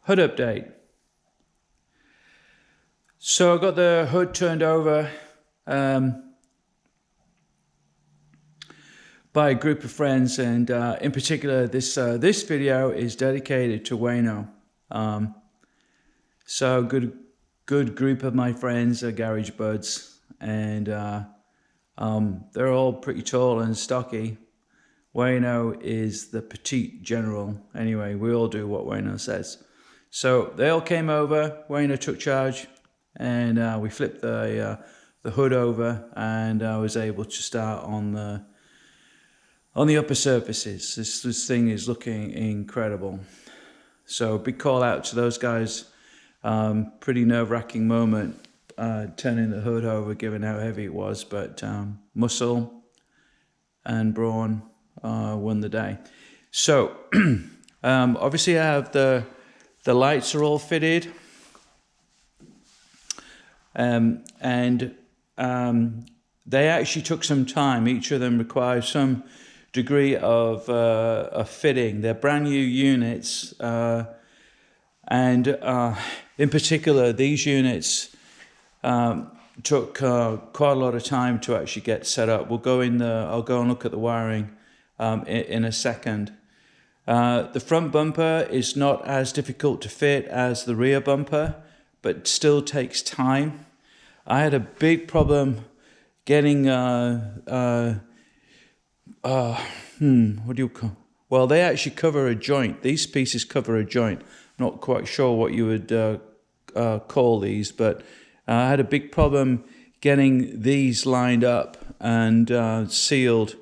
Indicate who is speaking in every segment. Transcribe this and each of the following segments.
Speaker 1: Hood update. So I got the hood turned over by a group of friends, and in particular this video is dedicated to Wayno. So good group of my friends are garage buds, and they're all pretty tall and stocky. Wayno is the Petite General. Anyway, we all do what Wayno says. So they all came over, Wayno took charge, and we flipped the hood over, and I was able to start on the upper surfaces. This thing is looking incredible. So big call out to those guys. Pretty nerve-wracking moment turning the hood over, given how heavy it was, but muscle and brawn won the day. So obviously I have the lights are all fitted, and they actually took some time. Each of them requires some degree of fitting. They're brand new units, and in particular these units took quite a lot of time to actually get set up. I'll go and look at the wiring in a second. The front bumper is not as difficult to fit as the rear bumper, but still takes time. I had a big problem getting what do you call? Well, they actually cover a joint. These pieces cover a joint. Not quite sure what you would call these, but I had a big problem getting these lined up and sealed.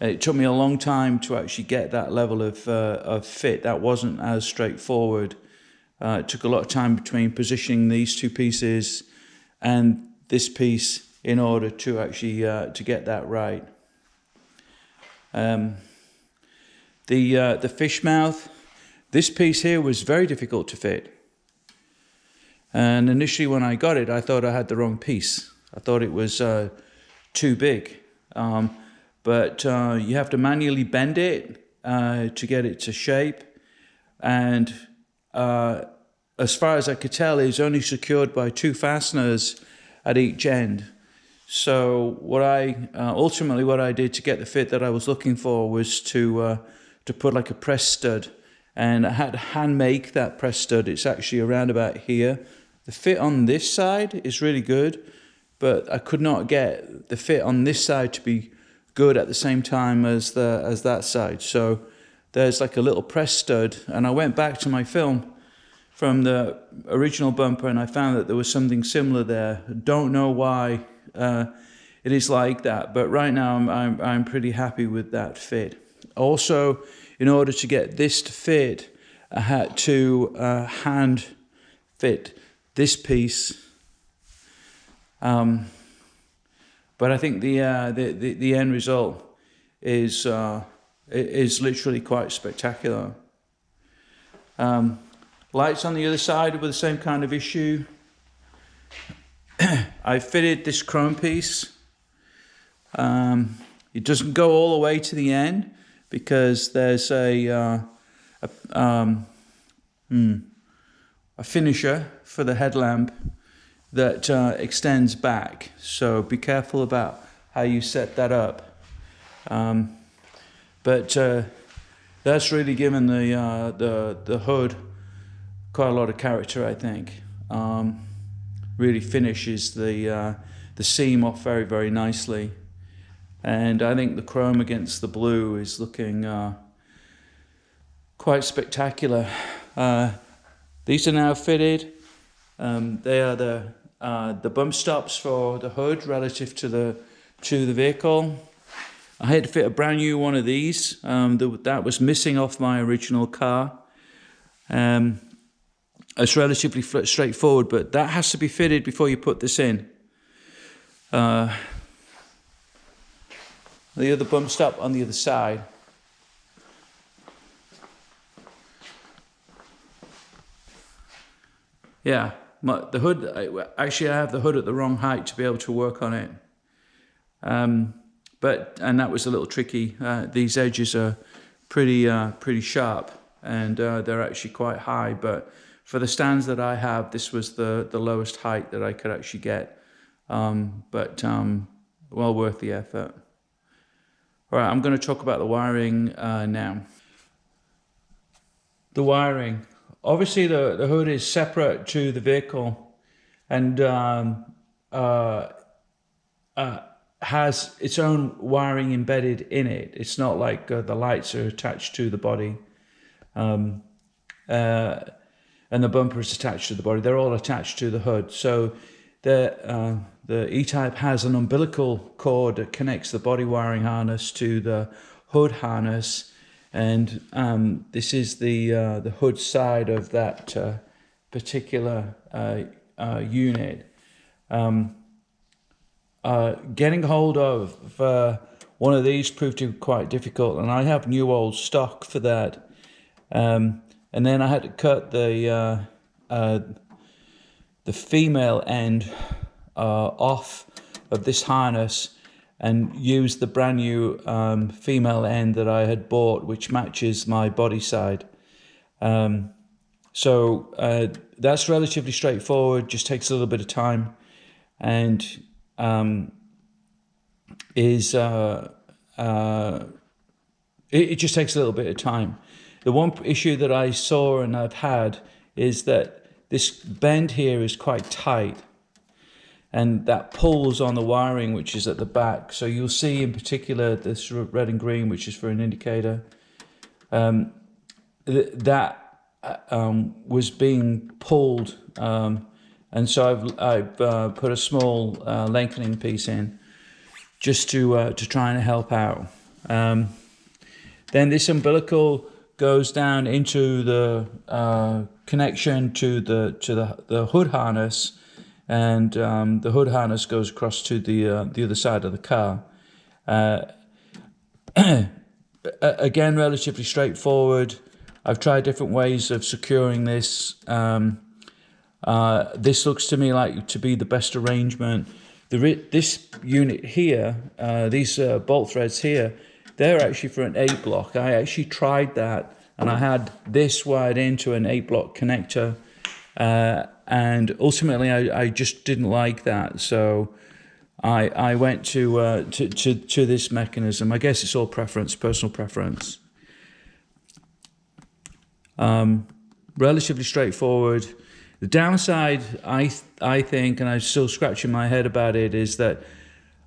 Speaker 1: It took me a long time to actually get that level of fit. That wasn't as straightforward. It took a lot of time between positioning these two pieces and this piece in order to actually to get that right. The fish mouth, this piece here was very difficult to fit. And initially when I got it, I thought I had the wrong piece. I thought it was too big. But you have to manually bend it to get it to shape. And as far as I could tell, it's only secured by 2 fasteners at each end. So ultimately what I did to get the fit that I was looking for was to put like a press stud, and I had to hand make that press stud. It's actually around about here. The fit on this side is really good, but I could not get the fit on this side to be good at the same time as that side. So there's like a little press stud, and I went back to my film from the original bumper, and I found that there was something similar there. Don't know why it is like that, but right now I'm pretty happy with that fit. Also, in order to get this to fit, I had to hand fit this piece. But I think the end result is literally quite spectacular. Lights on the other side were the same kind of issue. I fitted this chrome piece. It doesn't go all the way to the end because there's a finisher for the headlamp that extends back. So be careful about how you set that up. But that's really given the hood quite a lot of character, I think. Really finishes the seam off very, very nicely. And I think the chrome against the blue is looking quite spectacular. These are now fitted. They are the bump stops for the hood relative to the vehicle. I had to fit a brand new one of these. That was missing off my original car. It's relatively straightforward, but that has to be fitted before you put this in. The other bump stop on the other side. Yeah, the hood, actually I have the hood at the wrong height to be able to work on it. And that was a little tricky. These edges are pretty sharp. and they're actually quite high, but for the stands that I have, this was the lowest height that I could actually get, but well worth the effort. All right, I'm going to talk about the wiring now. The wiring. Obviously, the hood is separate to the vehicle, and has its own wiring embedded in it. It's not like the lights are attached to the body, and the bumper is attached to the body. They're all attached to the hood. So the E-Type has an umbilical cord that connects the body wiring harness to the hood harness, and this is the hood side of that particular unit. Getting hold of one of these proved to be quite difficult, and I have new old stock for that. And then I had to cut the female end off of this harness and use the brand new female end that I had bought, which matches my body side. So that's relatively straightforward, just takes a little bit of time, and it just takes a little bit of time. The one issue that I saw and I've had is that this bend here is quite tight, and that pulls on the wiring which is at the back. So you'll see in particular this red and green, which is for an indicator, that was being pulled, and so I've put a small lengthening piece in just to try and help out. Then this umbilical goes down into the connection to the hood harness, and the hood harness goes across to the other side of the car. Again, relatively straightforward. I've tried different ways of securing this. This looks to me like to be the best arrangement. This unit here, these bolt threads here, they're actually for an 8-block. I actually tried that, and I had this wired into an 8-block connector, and ultimately I just didn't like that. So I went to this mechanism. I guess it's all preference, personal preference. Relatively straightforward. The downside, I think, and I'm still scratching my head about it, is that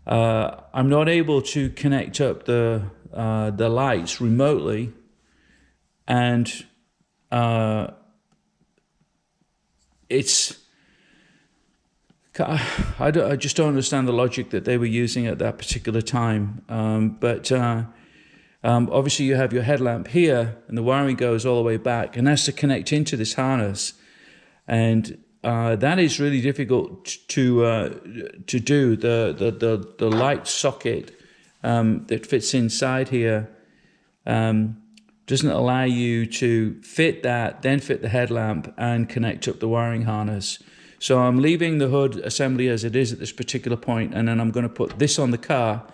Speaker 1: I'm not able to connect up the lights remotely, and it's I just don't understand the logic that they were using at that particular time. But obviously you have your headlamp here, and the wiring goes all the way back, and that's to connect into this harness. And that is really difficult to do. The light socket that fits inside here doesn't allow you to fit that, then fit the headlamp and connect up the wiring harness. So I'm leaving the hood assembly as it is at this particular point, and then I'm going to put this on the car,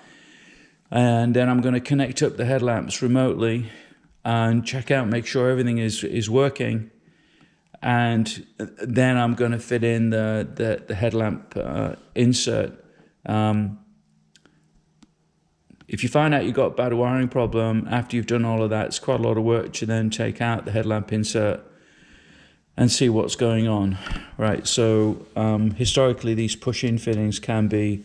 Speaker 1: and then I'm going to connect up the headlamps remotely and check out, make sure everything is working. And then I'm going to fit in the headlamp insert. If you find out you've got a bad wiring problem after you've done all of that, it's quite a lot of work to then take out the headlamp insert and see what's going on. Right, so historically these push-in fittings can be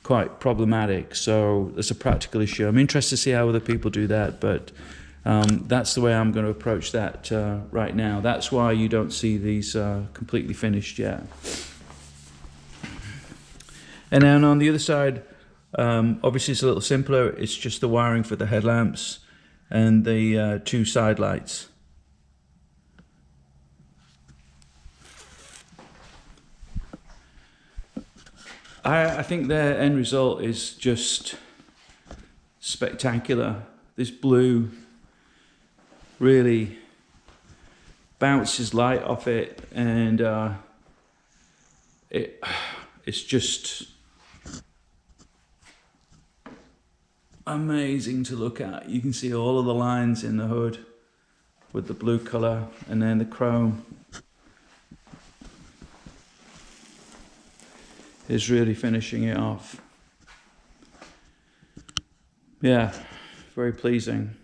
Speaker 1: quite problematic, so it's a practical issue. I'm interested to see how other people do that, but that's the way I'm going to approach that right now. That's why you don't see these completely finished yet. And then on the other side, obviously it's a little simpler. It's just the wiring for the headlamps and the 2 side lights. I think their end result is just spectacular. This blue really bounces light off it, and it's just amazing to look at. You can see all of the lines in the hood. with the blue color, and then the chrome is really finishing it off. Yeah, very pleasing.